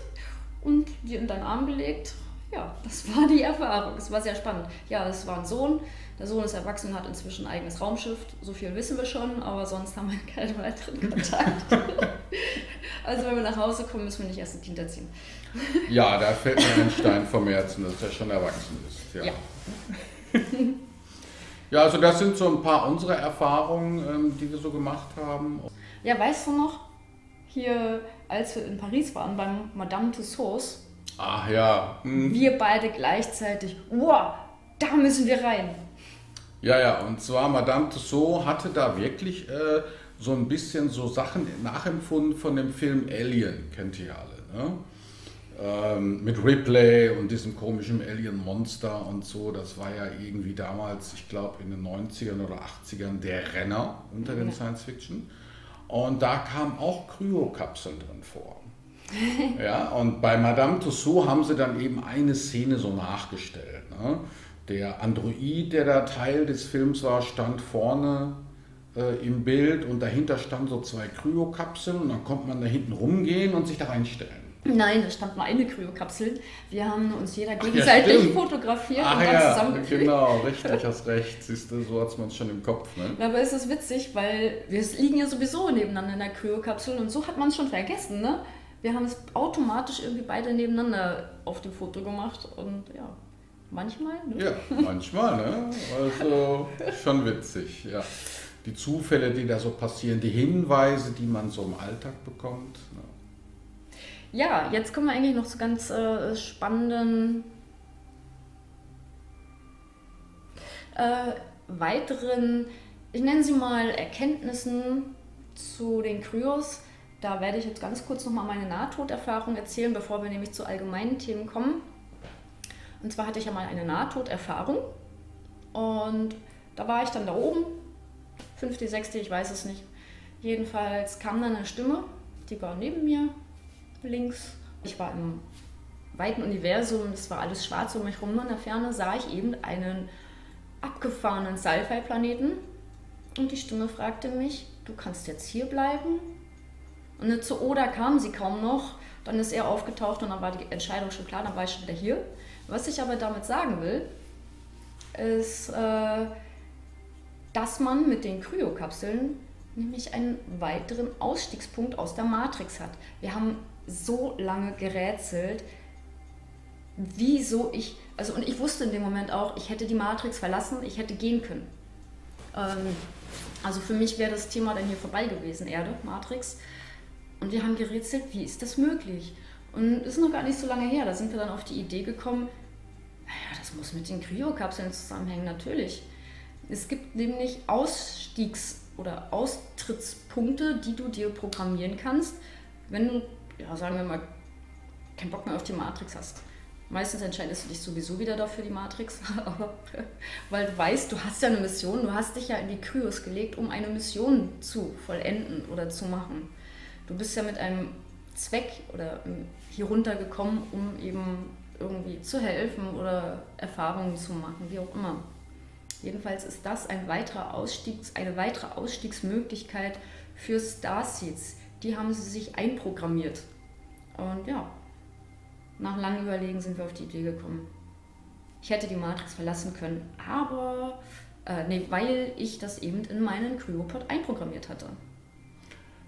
und dir in deinen Arm gelegt. Ja, das war die Erfahrung. Es war sehr spannend. Ja, es war ein Sohn. Der Sohn ist erwachsen und hat inzwischen ein eigenes Raumschiff. So viel wissen wir schon, aber sonst haben wir keinen weiteren Kontakt. Also wenn wir nach Hause kommen, müssen wir nicht erst ein Kind erziehen. Ja, da fällt mir ein Stein vom Herzen, dass er schon erwachsen ist. Ja. Ja, also das sind so ein paar unserer Erfahrungen, die wir so gemacht haben. Ja, weißt du noch, hier, als wir in Paris waren, beim Madame Tussauds, ach ja. Wir beide gleichzeitig, wow, da müssen wir rein. Ja, und zwar Madame Tussauds hatte da wirklich so ein bisschen so Sachen nachempfunden von dem Film Alien, kennt ihr alle, ne? Mit Ripley und diesem komischen Alien-Monster und so, das war ja irgendwie damals, ich glaube in den 90ern oder 80ern, der Renner unter den Science-Fiction. Und da kamen auch Kryokapseln drin vor. Ja, und bei Madame Tussauds haben sie dann eben eine Szene so nachgestellt. Ne? Der Android, der da Teil des Films war, stand vorne im Bild und dahinter standen so 2 Kryokapseln und dann konnte man da hinten rumgehen und sich da reinstellen. Nein, da stand nur eine Kryokapsel. Wir haben uns jeder gegenseitig fotografiert und dann zusammengefügt. Genau, richtig, hast recht. Siehst du, so hat es man schon im Kopf. Ne? Aber es ist witzig, weil wir liegen ja sowieso nebeneinander in der Kryokapsel und so hat man es schon vergessen. Ne? Wir haben es automatisch irgendwie beide nebeneinander auf dem Foto gemacht und ja, manchmal. Ne? Ja, manchmal, ne? Also schon witzig, ja. Die Zufälle, die da so passieren, die Hinweise, die man so im Alltag bekommt. Ne? Ja, jetzt kommen wir eigentlich noch zu ganz spannenden weiteren, ich nenne sie mal Erkenntnissen zu den Kryos. Da werde ich jetzt ganz kurz nochmal meine Nahtoderfahrung erzählen, bevor wir nämlich zu allgemeinen Themen kommen. Und zwar hatte ich ja mal eine Nahtoderfahrung und da war ich dann da oben, 5., 6., ich weiß es nicht. Jedenfalls kam dann eine Stimme, die war neben mir, links. Ich war im weiten Universum, es war alles schwarz um mich herum. In der Ferne sah ich eben einen abgefahrenen Sci-Fi-Planeten und die Stimme fragte mich, du kannst jetzt hier bleiben? Und zu Oda kam sie kaum noch, dann ist er aufgetaucht und dann war die Entscheidung schon klar, dann war ich schon wieder hier. Was ich aber damit sagen will, ist, dass man mit den Kryokapseln nämlich einen weiteren Ausstiegspunkt aus der Matrix hat. Wir haben so lange gerätselt, wieso und ich wusste in dem Moment auch, ich hätte die Matrix verlassen, ich hätte gehen können. Also für mich wäre das Thema dann hier vorbei gewesen, Erde, Matrix. Und wir haben gerätselt, wie ist das möglich? Und es ist noch gar nicht so lange her, da sind wir dann auf die Idee gekommen, naja, das muss mit den Kryokapseln zusammenhängen, natürlich. Es gibt nämlich oder Austrittspunkte, die du dir programmieren kannst, wenn du, ja, sagen wir mal, keinen Bock mehr auf die Matrix hast. Meistens entscheidest du dich sowieso wieder dafür, die Matrix, weil du weißt, du hast ja eine Mission, du hast dich ja in die Kryos gelegt, um eine Mission zu vollenden oder zu machen. Du bist ja mit einem Zweck oder hier runtergekommen, um eben irgendwie zu helfen oder Erfahrungen zu machen, wie auch immer. Jedenfalls ist das eine weitere Ausstiegsmöglichkeit für Starseeds. Die haben sie sich einprogrammiert. Und ja, nach langem Überlegen sind wir auf die Idee gekommen. Ich hätte die Matrix verlassen können, weil ich das eben in meinen Kryopod einprogrammiert hatte.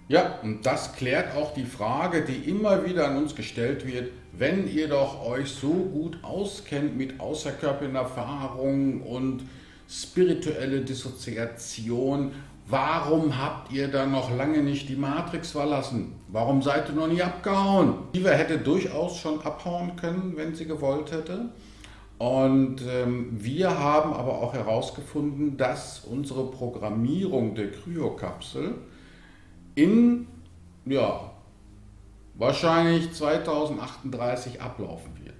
Ja, und das klärt auch die Frage, die immer wieder an uns gestellt wird, wenn ihr doch euch so gut auskennt mit außerkörperlichen Erfahrungen und spirituelle Dissoziation, warum habt ihr dann noch lange nicht die Matrix verlassen? Warum seid ihr noch nie abgehauen? Shiva hätte durchaus schon abhauen können, wenn sie gewollt hätte. Und wir haben aber auch herausgefunden, dass unsere Programmierung der Kryokapsel in, ja, wahrscheinlich 2038 ablaufen wird.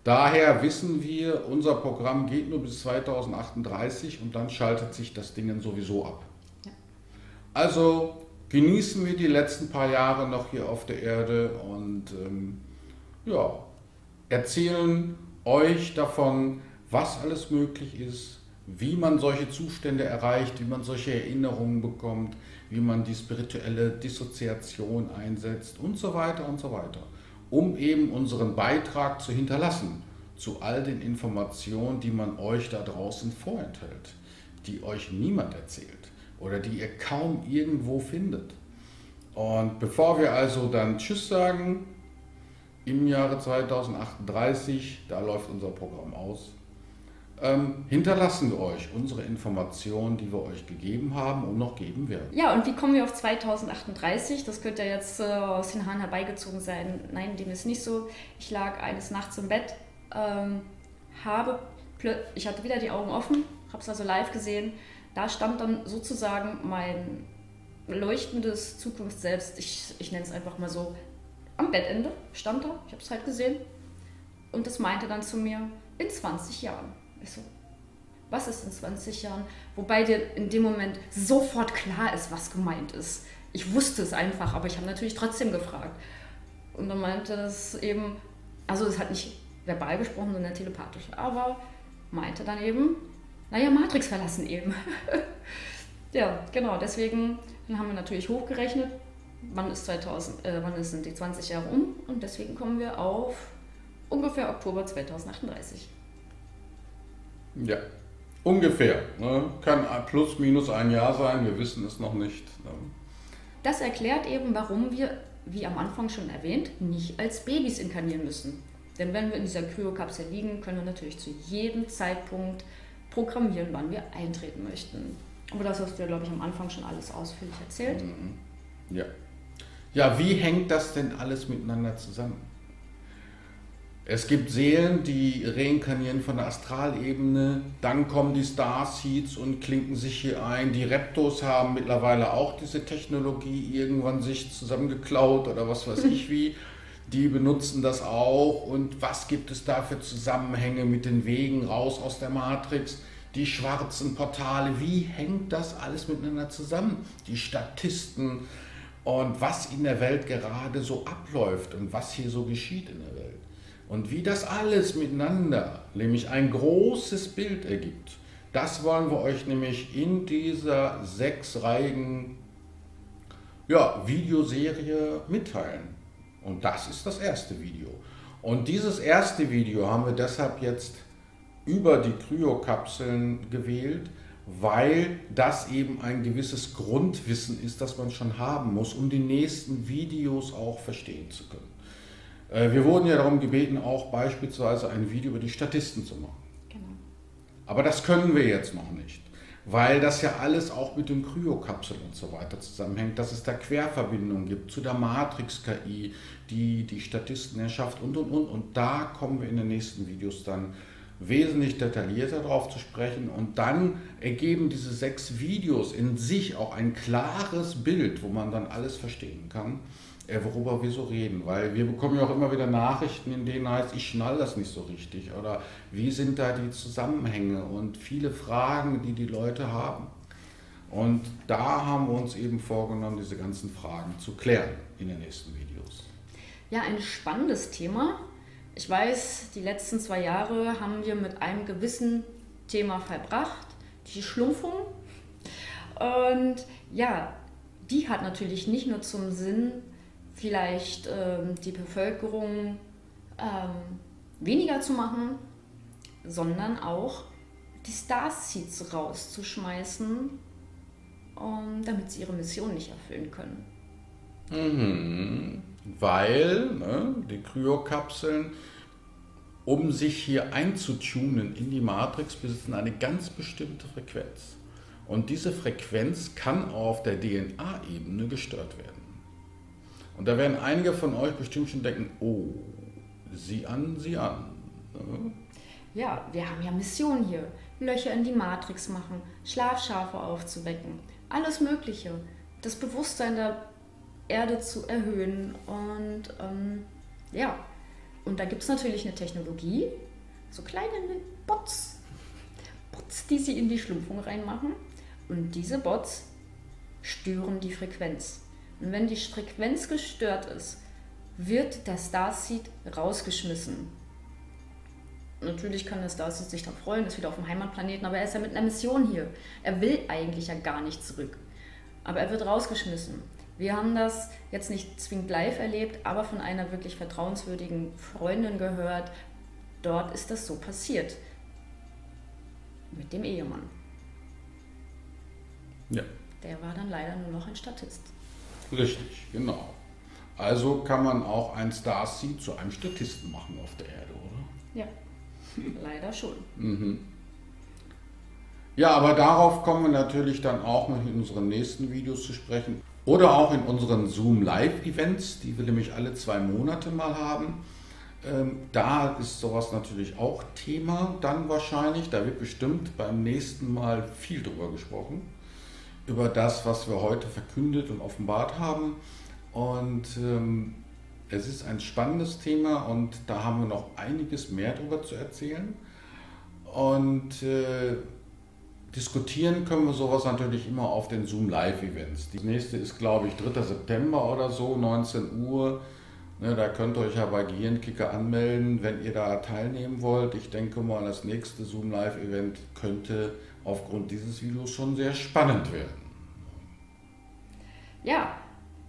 Daher wissen wir, unser Programm geht nur bis 2038 und dann schaltet sich das Ding sowieso ab. Ja. Also genießen wir die letzten paar Jahre noch hier auf der Erde und ja, erzählen euch davon, was alles möglich ist, wie man solche Zustände erreicht, wie man solche Erinnerungen bekommt, wie man die spirituelle Dissoziation einsetzt und so weiter, um eben unseren Beitrag zu hinterlassen zu all den Informationen, die man euch da draußen vorenthält, die euch niemand erzählt oder die ihr kaum irgendwo findet. Und bevor wir also dann Tschüss sagen, im Jahre 2038, da läuft unser Programm aus, hinterlassen wir euch unsere Informationen, die wir euch gegeben haben und noch geben werden. Ja, und wie kommen wir auf 2038? Das könnte ja jetzt aus den Haaren herbeigezogen sein. Nein, dem ist nicht so. Ich lag eines Nachts im Bett, ich hatte wieder die Augen offen, habe es also live gesehen. Da stand dann sozusagen mein leuchtendes Zukunftsselbst, ich nenne es einfach mal so, am Bettende stand da, ich habe es halt gesehen. Und das meinte dann zu mir, in 20 Jahren. Ich so, was ist in 20 Jahren? Wobei dir in dem Moment sofort klar ist, was gemeint ist. Ich wusste es einfach, aber ich habe natürlich trotzdem gefragt. Und dann meinte es eben, also es hat nicht verbal gesprochen, sondern telepathisch, aber meinte dann eben, naja, Matrix verlassen eben. Ja, genau, deswegen dann haben wir natürlich hochgerechnet, wann sind die 20 Jahre um und deswegen kommen wir auf ungefähr Oktober 2038. Ja, ungefähr. Ne? Kann plus minus ein Jahr sein, wir wissen es noch nicht. Ne? Das erklärt eben, warum wir, wie am Anfang schon erwähnt, nicht als Babys inkarnieren müssen. Denn wenn wir in dieser Kryokapsel liegen, können wir natürlich zu jedem Zeitpunkt programmieren, wann wir eintreten möchten. Aber das hast du ja, glaube ich, am Anfang schon alles ausführlich erzählt. Ja. Ja, wie hängt das denn alles miteinander zusammen? Es gibt Seelen, die reinkarnieren von der Astralebene, dann kommen die Starseeds und klinken sich hier ein. Die Reptos haben mittlerweile auch diese Technologie irgendwann sich zusammengeklaut oder was weiß ich wie. Die benutzen das auch. Und was gibt es da für Zusammenhänge mit den Wegen raus aus der Matrix? Die schwarzen Portale, wie hängt das alles miteinander zusammen? Die Statisten und was in der Welt gerade so abläuft und was hier so geschieht in der Welt. Und wie das alles miteinander, nämlich ein großes Bild ergibt, das wollen wir euch nämlich in dieser sechsreihigen Videoserie mitteilen. Und das ist das erste Video. Und dieses erste Video haben wir deshalb jetzt über die Kryokapseln gewählt, weil das eben ein gewisses Grundwissen ist, das man schon haben muss, um die nächsten Videos auch verstehen zu können. Wir wurden ja darum gebeten, auch beispielsweise ein Video über die Statisten zu machen. Genau. Aber das können wir jetzt noch nicht, weil das ja alles auch mit den Kryokapseln und so weiter zusammenhängt, dass es da Querverbindungen gibt zu der Matrix-KI, die Statisten erschafft und. Und da kommen wir in den nächsten Videos dann wesentlich detaillierter darauf zu sprechen. Und dann ergeben diese 6 Videos in sich auch ein klares Bild, wo man dann alles verstehen kann, worüber wir so reden. Weil wir bekommen ja auch immer wieder Nachrichten, in denen heißt, ich schnall das nicht so richtig. Oder wie sind da die Zusammenhänge? Und viele Fragen, die die Leute haben. Und da haben wir uns eben vorgenommen, diese ganzen Fragen zu klären in den nächsten Videos. Ja, ein spannendes Thema. Ich weiß, die letzten 2 Jahre haben wir mit einem gewissen Thema verbracht, die Schlumpfung. Und ja, die hat natürlich nicht nur zum Sinn, vielleicht die Bevölkerung weniger zu machen, sondern auch die Starseeds rauszuschmeißen, damit sie ihre Mission nicht erfüllen können. Mhm. Weil die Kryokapseln, um sich hier einzutunen in die Matrix, besitzen eine ganz bestimmte Frequenz. Und diese Frequenz kann auf der DNA-Ebene gestört werden. Und da werden einige von euch bestimmt schon denken, oh, sieh an, sieh an. Ja, wir haben ja Mission hier. Löcher in die Matrix machen, Schlafschafe aufzuwecken, alles Mögliche. Das Bewusstsein der Erde zu erhöhen. Und ja, und da gibt es natürlich eine Technologie, so kleine Bots, die sie in die Schlumpfung reinmachen. Und diese Bots stören die Frequenz. Und wenn die Frequenz gestört ist, wird der Starseed rausgeschmissen. Natürlich kann der Starseed sich dann freuen, ist wieder auf dem Heimatplaneten, aber er ist ja mit einer Mission hier. Er will eigentlich ja gar nicht zurück. Aber er wird rausgeschmissen. Wir haben das jetzt nicht zwingend live erlebt, aber von einer wirklich vertrauenswürdigen Freundin gehört. Dort ist das so passiert. Mit dem Ehemann. Ja. Der war dann leider nur noch ein Statist. Richtig, genau. Also kann man auch ein Starseed zu einem Statisten machen auf der Erde, oder? Ja, leider schon. Mhm. Ja, aber darauf kommen wir natürlich dann auch noch in unseren nächsten Videos zu sprechen. Oder auch in unseren Zoom Live Events, die wir nämlich alle 2 Monate mal haben. Da ist sowas natürlich auch Thema dann wahrscheinlich. Da wird bestimmt beim nächsten Mal viel drüber gesprochen. Über das, was wir heute verkündet und offenbart haben. Und es ist ein spannendes Thema und da haben wir noch einiges mehr drüber zu erzählen. Und diskutieren können wir sowas natürlich immer auf den Zoom Live Events. Die nächste ist, glaube ich, 3. September oder so, 19 Uhr. Ne, da könnt ihr euch ja bei Gehirnkicker anmelden, wenn ihr da teilnehmen wollt. Ich denke mal, das nächste Zoom Live Event könnte aufgrund dieses Videos schon sehr spannend werden. Ja,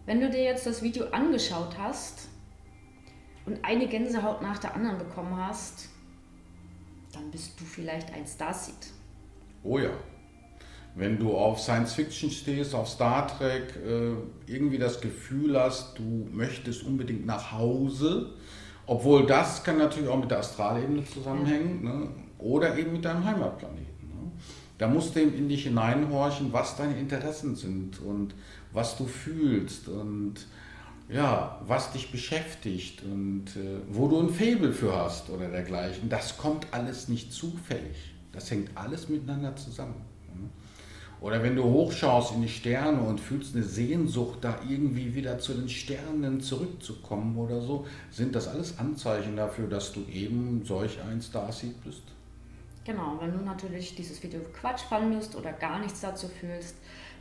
wenn du dir jetzt das Video angeschaut hast und eine Gänsehaut nach der anderen bekommen hast, dann bist du vielleicht ein Starseed. Oh ja. Wenn du auf Science Fiction stehst, auf Star Trek, irgendwie das Gefühl hast, du möchtest unbedingt nach Hause, obwohl das kann natürlich auch mit der Astralebene zusammenhängen, ne? Oder eben mit deinem Heimatplaneten. Ne? Da musst du eben in dich hineinhorchen, was deine Interessen sind und was du fühlst und ja, was dich beschäftigt und wo du ein Faible für hast oder dergleichen. Das kommt alles nicht zufällig. Das hängt alles miteinander zusammen. Oder wenn du hochschaust in die Sterne und fühlst eine Sehnsucht, da irgendwie wieder zu den Sternen zurückzukommen oder so, sind das alles Anzeichen dafür, dass du eben solch ein Starseed bist? Genau, wenn du natürlich dieses Video Quatsch fandest oder gar nichts dazu fühlst,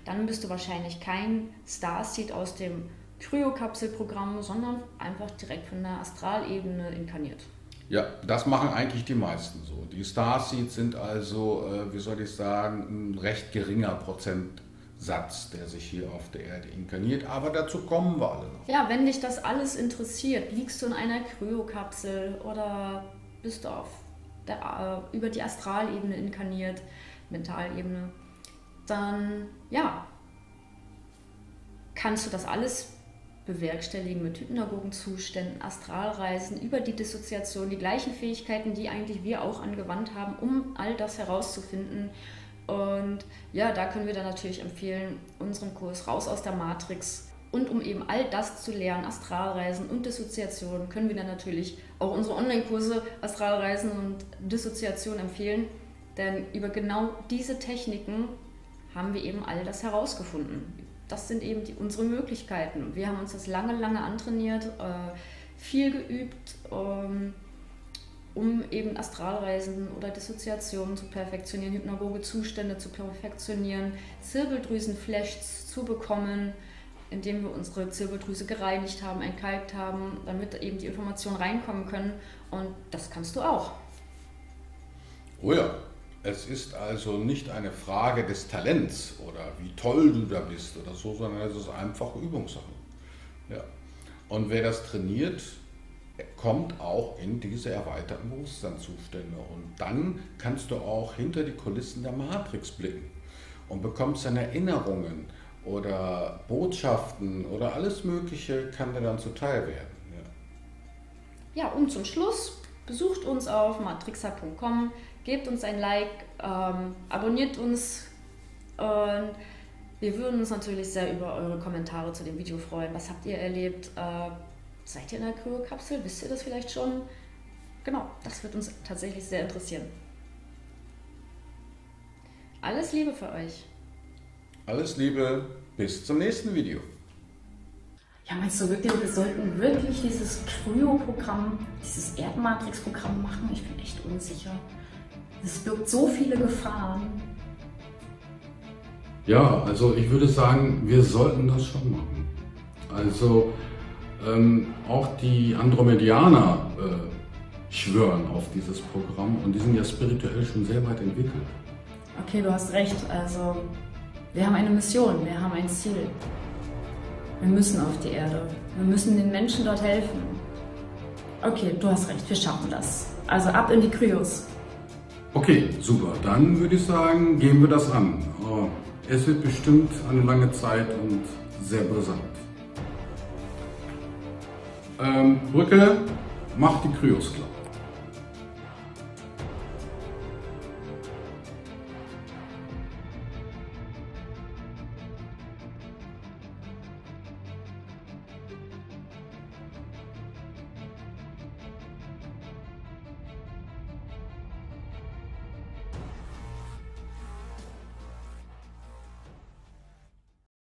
dann bist du wahrscheinlich kein Starseed aus dem Kryokapselprogramm, sondern einfach direkt von der Astralebene inkarniert. Ja, das machen eigentlich die meisten so. Die Starseeds sind also, wie soll ich sagen, ein recht geringer Prozentsatz, der sich hier auf der Erde inkarniert. Aber dazu kommen wir alle noch. Ja, wenn dich das alles interessiert, liegst du in einer Kryokapsel oder bist du über die Astralebene inkarniert, Mentalebene, dann ja, kannst du das alles bewerkstelligen mit Hypnagogenzuständen, Astralreisen, über die Dissoziation, die gleichen Fähigkeiten, die eigentlich wir auch angewandt haben, um all das herauszufinden. Und ja, da können wir dann natürlich empfehlen, unseren Kurs Raus aus der Matrix. Und um eben all das zu lernen, Astralreisen und Dissoziation, können wir dann natürlich auch unsere Online-Kurse Astralreisen und Dissoziation empfehlen. Denn über genau diese Techniken haben wir eben all das herausgefunden. Das sind eben unsere Möglichkeiten. Wir haben uns das lange, lange antrainiert, viel geübt, um eben Astralreisen oder Dissoziationen zu perfektionieren, hypnagoge Zustände zu perfektionieren, Zirbeldrüsenflashs zu bekommen, indem wir unsere Zirbeldrüse gereinigt haben, entkalkt haben, damit eben die Informationen reinkommen können. Und das kannst du auch. Oh ja. Es ist also nicht eine Frage des Talents oder wie toll du da bist oder so, sondern es ist einfach Übungssache. Ja. Und wer das trainiert, kommt auch in diese erweiterten Bewusstseinszustände. Und dann kannst du auch hinter die Kulissen der Matrix blicken und bekommst dann Erinnerungen oder Botschaften oder alles Mögliche kann dir dann zuteil werden. Ja, und zum Schluss besucht uns auf matrixa.com, gebt uns ein Like, abonniert uns und wir würden uns natürlich sehr über eure Kommentare zu dem Video freuen. Was habt ihr erlebt? Seid ihr in der Kryokapsel? Wisst ihr das vielleicht schon? Genau, das wird uns tatsächlich sehr interessieren. Alles Liebe für euch. Alles Liebe, bis zum nächsten Video. Ja, meinst du wirklich, wir sollten wirklich dieses Kryo-Programm, dieses Erdmatrix-Programm machen? Ich bin echt unsicher. Es birgt so viele Gefahren. Ja, also ich würde sagen, wir sollten das schon machen. Also auch die Andromedianer schwören auf dieses Programm und die sind ja spirituell schon sehr weit entwickelt. Okay, du hast recht. Also wir haben eine Mission, wir haben ein Ziel. Wir müssen auf die Erde. Wir müssen den Menschen dort helfen. Okay, du hast recht, wir schaffen das. Also ab in die Kryos. Okay, super. Dann würde ich sagen, gehen wir das an. Oh, es wird bestimmt eine lange Zeit und sehr brisant. Brücke, mach die Kryos klar.